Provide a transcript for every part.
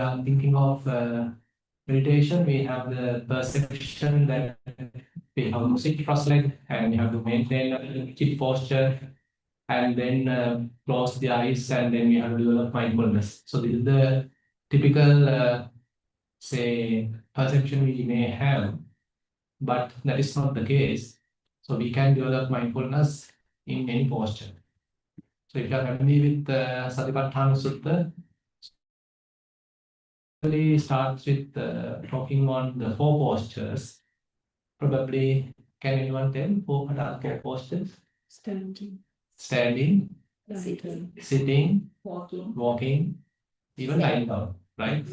are thinking of meditation, we have the perception that we have to sit cross-legged and we have to maintain a sit posture and then close the eyes and then we have to develop mindfulness. So this is the typical, say, perception we may have, but that is not the case. So we can develop mindfulness in any posture. So if you are familiar with Satipatthana Sutta, it starts with talking on the four postures. Probably, can anyone tell what are the four postures? Standing, sitting, walking, even lying down, right?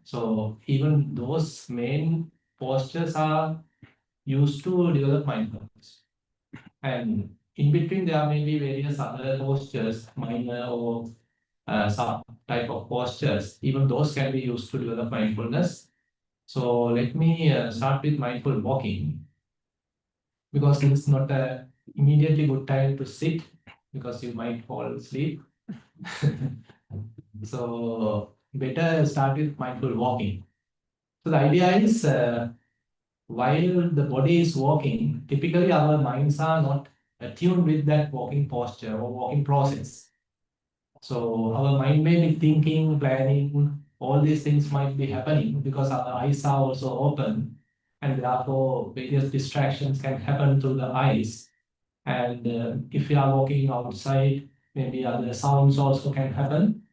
So even those main postures are used to develop mindfulness. And in between, there may be various other postures, minor or some type of postures. Even those can be used to develop mindfulness. So let me start with mindful walking, because it is not a immediately good time to sit because you might fall asleep. So better start with mindful walking. So the idea is while the body is walking, typically our minds are not attuned with that walking posture or walking process. So our mind may be thinking, planning, all these things might be happening because our eyes are also open and therefore various distractions can happen through the eyes. And if we are walking outside, maybe other sounds also can happen.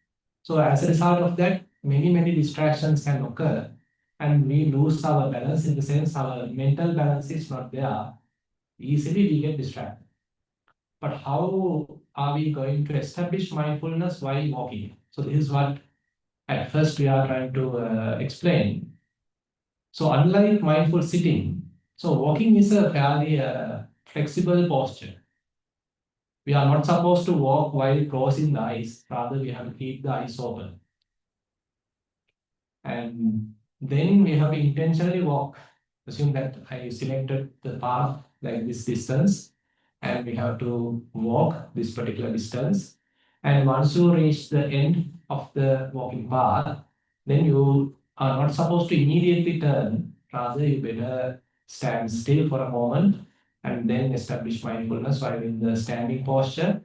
So as a result of that, many distractions can occur and we lose our balance, in the sense our mental balance is not there. Easily we get distracted. But how are we going to establish mindfulness while walking? So this is what at first we are trying to explain. So unlike mindful sitting, so walking is a fairly flexible posture. We are not supposed to walk while closing the eyes. Rather, we have to keep the eyes open. And then we have to intentionally walk. Assume that I selected the path like this distance, and we have to walk this particular distance. And once you reach the end of the walking path, then you are not supposed to immediately turn. Rather, you better stand still for a moment and then establish mindfulness while in the standing posture.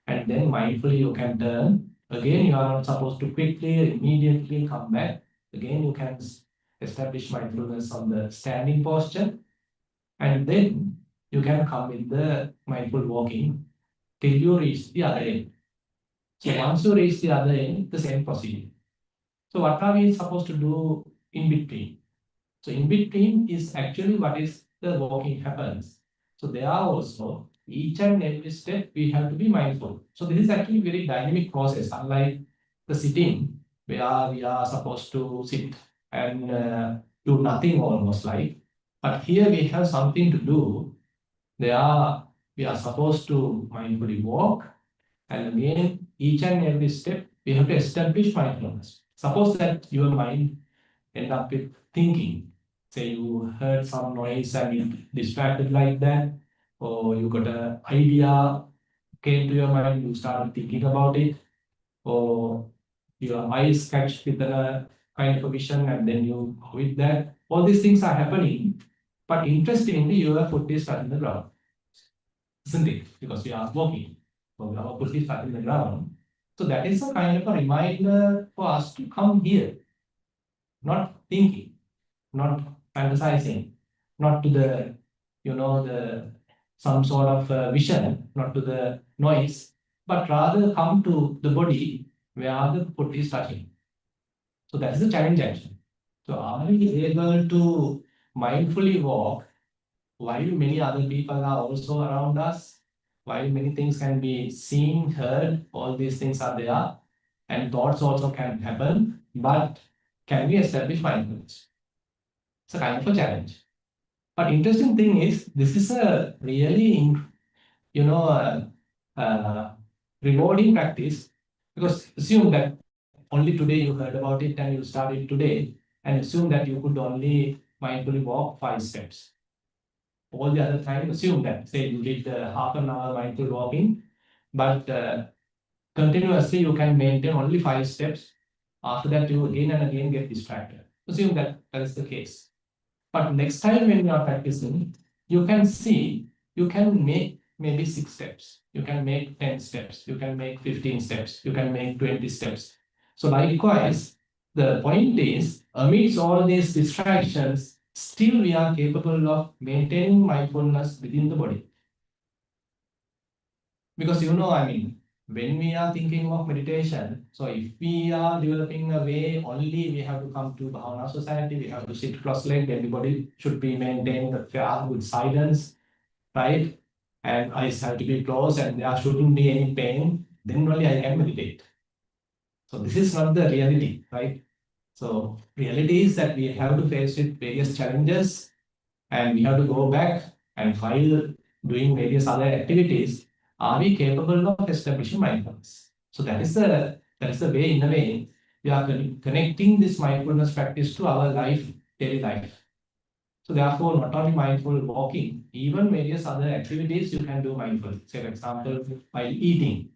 And then mindfully you can turn. Again, you are not supposed to quickly, immediately come back. Again, you can establish mindfulness on the standing posture. And then you can come with the mindful walking till you reach the other end. So once you reach the other end, the same procedure. So what are we supposed to do in between? So in between is actually what is the walking happens. So there are also each and every step we have to be mindful. So this is actually very dynamic process, unlike the sitting where we are supposed to sit and do nothing almost like. But here we have something to do. We are supposed to mindfully walk, and again each and every step we have to establish mindfulness. Suppose that your mind end up with thinking. Say you heard some noise and you distracted like that, or you got an idea came to your mind, you started thinking about it, or your eyes catch with a kind of a vision and then you go with that. All these things are happening, but interestingly, your foot is touching the ground, isn't it? Because we are walking, so our foot is touching the ground. So that is a kind of a reminder for us to come here, not thinking, not fantasizing, not to the, the some sort of vision, not to the noise, but rather come to the body where the foot is touching. So that is the challenge action. So are we able to mindfully walk while many other people are also around us, while many things can be seen, heard, all these things are there, and thoughts also can happen, but can we establish mindfulness? It's a kind of a challenge. But interesting thing is, this is a really, rewarding practice, because assume that only today you heard about it and you started today, and assume that you could only mindfully walk 5 steps. All the other time, assume that, say you did half an hour mindful walking, but continuously you can maintain only 5 steps After that, you again and again get distracted. Assume that that is the case. But next time when you are practicing, you can see, you can make maybe 6 steps. You can make 10 steps. You can make 15 steps. You can make 20 steps. So likewise, the point is, amidst all these distractions, still we are capable of maintaining mindfulness within the body. Because I mean, when we are thinking of meditation, so if we are developing a way, only we have to come to Bhavana society, we have to sit cross-legged, everybody should be maintained the fair with silence, right? And eyes have to be closed and there shouldn't be any pain, then only I can meditate. So this is not the reality, right? So reality is that we have to face with various challenges and we have to go back and while doing various other activities, are we capable of establishing mindfulness? So that is the way, in a way, we are connecting this mindfulness practice to our life, daily life. So therefore, not only mindful walking, even various other activities you can do mindful. Say, for example, while eating,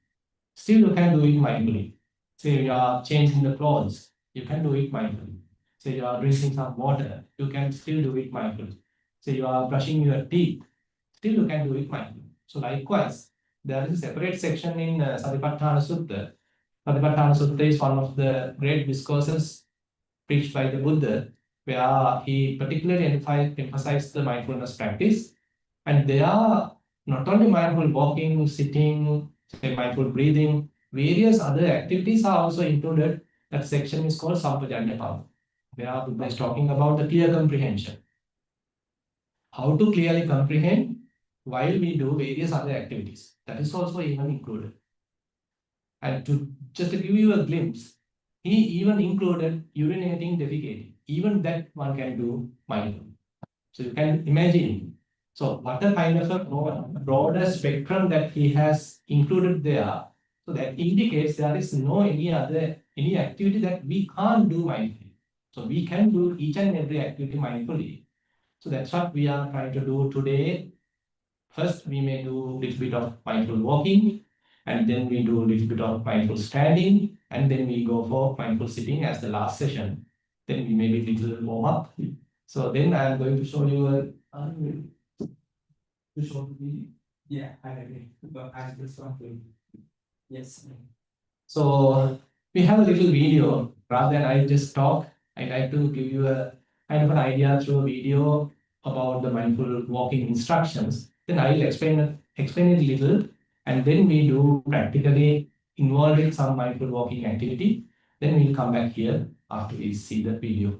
still you can do it mindfully. Say you are changing the clothes, you can do it mindfully. Say you are drinking some water, you can still do it mindfully. Say you are brushing your teeth, still you can do it mindfully. So likewise, there is a separate section in Satipatthana Sutta. Satipatthana Sutta is one of the great discourses preached by the Buddha, where he particularly emphasized the mindfulness practice. And they are not only mindful walking, sitting, say mindful breathing, various other activities are also included. That section is called Sampajanya, where Buddha is talking about the clear comprehension. How to clearly comprehend while we do various other activities. That is also even included. And to just to give you a glimpse, he even included urinating, defecating. Even that one can do mindful. So you can imagine. So what a kind of a broader spectrum that he has included there. So that indicates there is no any activity that we can't do mindfully. So we can do each and every activity mindfully. So that's what we are trying to do today. First, we may do a little bit of mindful walking, and then we do a little bit of mindful standing, and then we go for mindful sitting as the last session. Then we maybe little warm up. So then I am going to show you to show the yeah, I agree. But I just want to yes. So we have a little video. Rather than I just talk, I like to give you a kind of an idea through a video about the mindful walking instructions. Then I will explain it a little, and then we do practically involve in some mindful walking activity. Then we'll come back here after we see the video.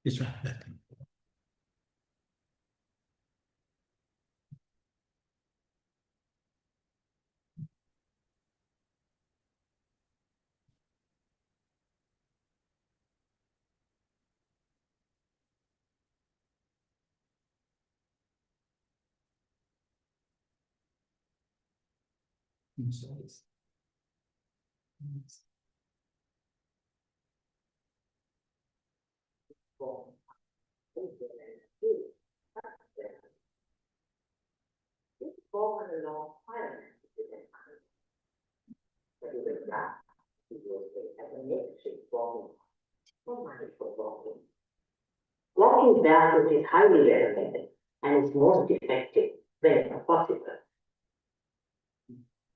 This one. for mindful walking. Walking barefoot is highly recommended and is most effective whenever possible.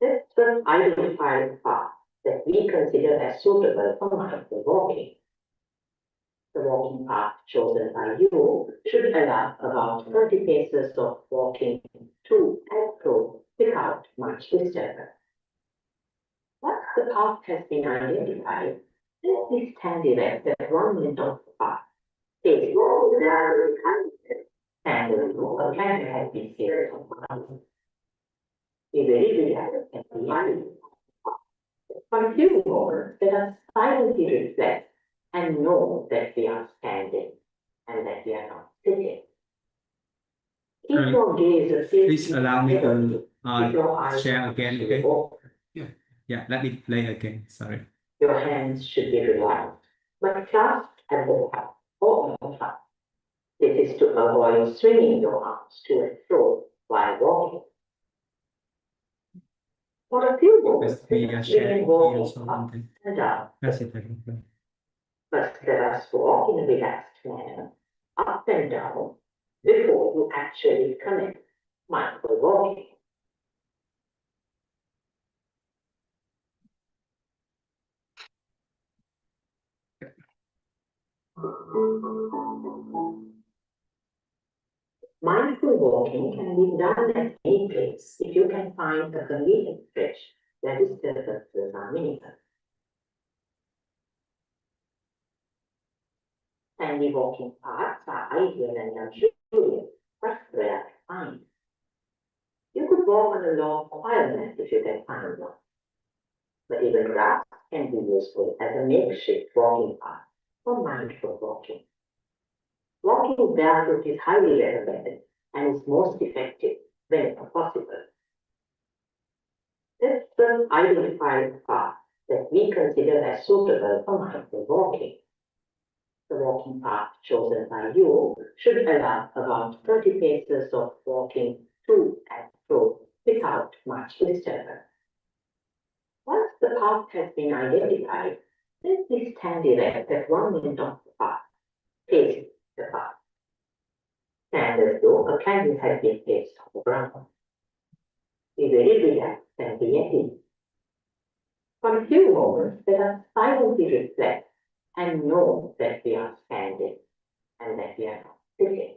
Let's first identify the path that we consider as suitable for mindful walking. The walking path chosen by you should allow about 30 paces of walking to and fro without much disturbance. Once the path has been identified, simply stand erect at one end of the path. Face very kindly, and the local camera has been fixed on the ground. Be very relaxed and be mindful. For a few moments, let us silently reflect and know that we are standing and that we are not sitting. Keep your gaze a few Please feet allow me ahead of to you. Keep your eyes share again, okay? open. Yeah, let me play again. Sorry. Your hands should be relaxed, but clasped at the back or on the front. This is to avoid swinging your arms to and fro while walking. For a few moments, Because we are sharing walking also up something. and down. That's it. I can play. First, let us walk in a relaxed manner, up and down, before you actually commence mindful walking. Mindful walking can be done at any place if you can find a convenient stretch that is distances are minimal. Sandy walking paths are ideal and luxurious, but rare to find. You could walk on a long quiet mat if you can find one, but even grass can be useful as a makeshift walking path for mindful walking. Walking barefoot is highly recommended and is most effective whenever possible. Let's first identify the path that we consider as suitable for mindful walking. The walking path chosen by you should allow about 30 paces of walking to and fro without much disturbance. Once the path has been identified, simply stand erect at one end of the path, facing the path. Stand as though a candle has been placed on the ground. Be very relaxed and be at ease. For a few moments, let us silently reflect and know that we are standing and that we are not sitting.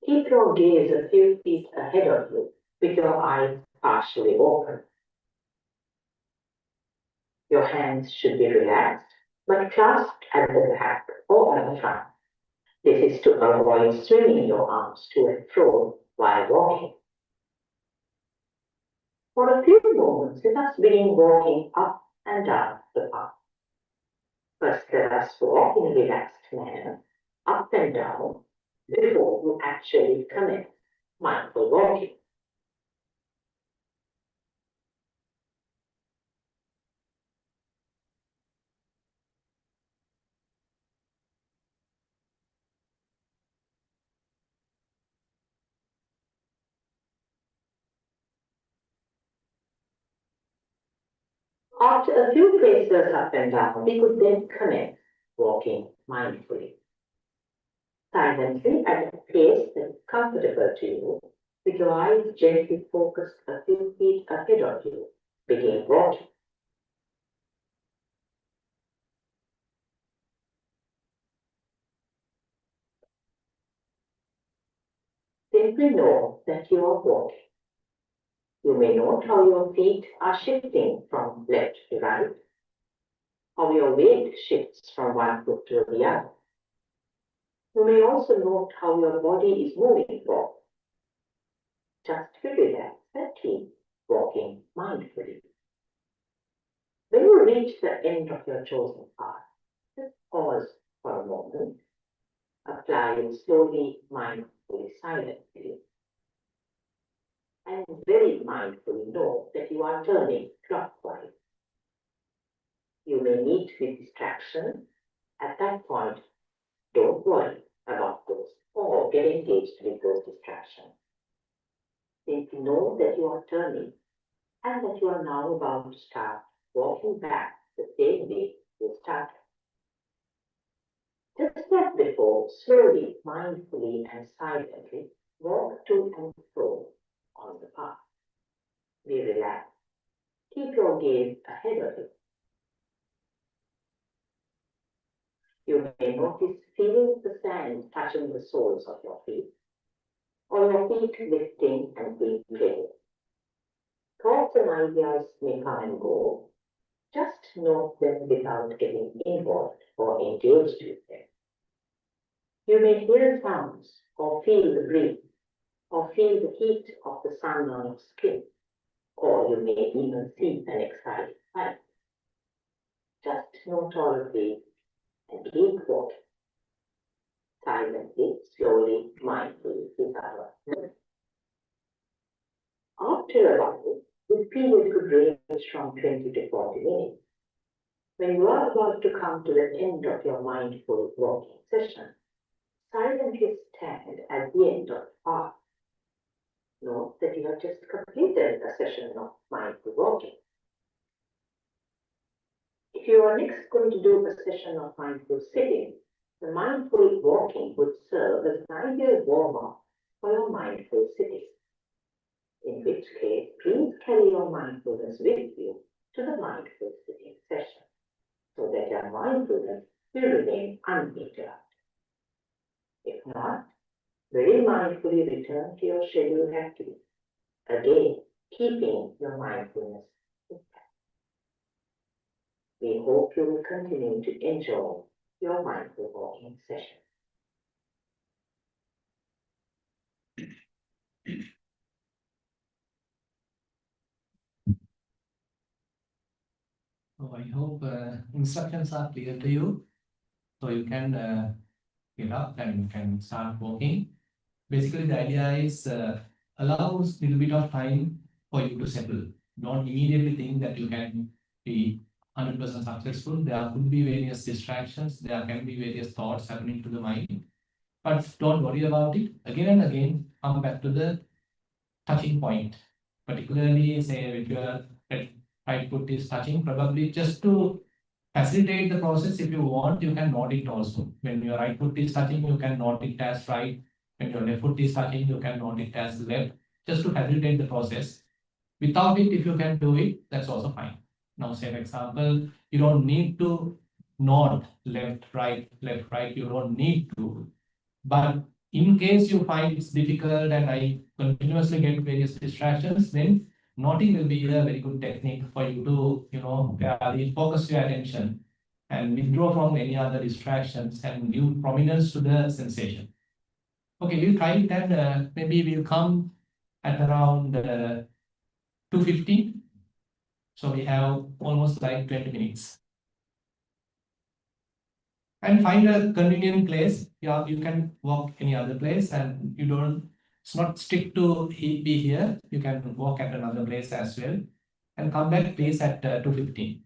Keep your gaze a few feet ahead of you with your eyes partially open. Your hands should be relaxed but clasped at the back or at the front. This is to avoid swinging your arms to and fro while walking. For a few moments, let us begin walking up and down the path. First, let us walk in a relaxed manner, up and down, before you actually commence mindful walking. After a few paces up and down, we could then commence walking mindfully. Silently at a pace that is comfortable to you, with your eyes gently focused a few feet ahead of you, begin walking. Simply know that you are walking. You may note how your feet are shifting from left to right, how your weight shifts from one foot to the other. You may also note how your body is moving forward. Just be relaxed and keep walking mindfully. When you reach the end of your chosen path, just pause for a moment, apply slowly, mindfully, silently, and very mindfully know that you are turning clockwise. You may meet with distraction. At that point, don't worry about those or get engaged with those distractions. Simply know that you are turning and that you are now about to start walking back the same way you started. Just as before, slowly, mindfully, and silently walk to and fro on the path. Be relaxed. Keep your gaze ahead of you. You may notice feeling the sand touching the soles of your feet, or your feet lifting and being played. Thoughts and ideas may come and go. Just note them without getting involved or engaged with them. You may hear sounds, or feel the breeze, or feel the heat of the sun on your skin, or you may even see an exciting sight. Just note all of these and keep walking. Silently, slowly, mindfully with our movement. After a while, this period could range from 20 to 40 minutes. When you are about to come to the end of your mindful walking session, silently stand at the end of the path. Note that you have just completed a session of mindful walking. If you are next going to do a session of mindful sitting, the mindful walking would serve as an ideal warm-up for your mindful sitting. In which case, please carry your mindfulness with you to the mindful sitting session, so that your mindfulness will remain uninterrupted. If not, very mindfully return to your scheduled activity, again keeping your mindfulness intact. We hope you will continue to enjoy your mindful walking session. So I hope instructions are clear to you. So you can get up and you can start walking. Basically, the idea is allows a little bit of time for you to settle. Don't immediately think that you can be 100% successful. There could be various distractions. There can be various thoughts happening to the mind. But don't worry about it. Again and again, come back to the touching point. Particularly, say, if your right foot is touching, probably just to facilitate the process, if you want, you can note it also. When your right foot is touching, you can note it as right. When your left foot is touching, you can note it as left, just to facilitate the process. Without it, if you can do it, that's also fine. Now, say, for example, you don't need to note left, right, you don't need to. But in case you find it's difficult and I continuously get various distractions, then noting will be a very good technique for you to, focus your attention and withdraw from any other distractions and give prominence to the sensation. Okay, we'll try it and maybe we'll come at around 2:50. So we have almost like 20 minutes. And find a convenient place. Yeah, you can walk any other place and it's not strict to be here. You can walk at another place as well. And come back please at 2:15.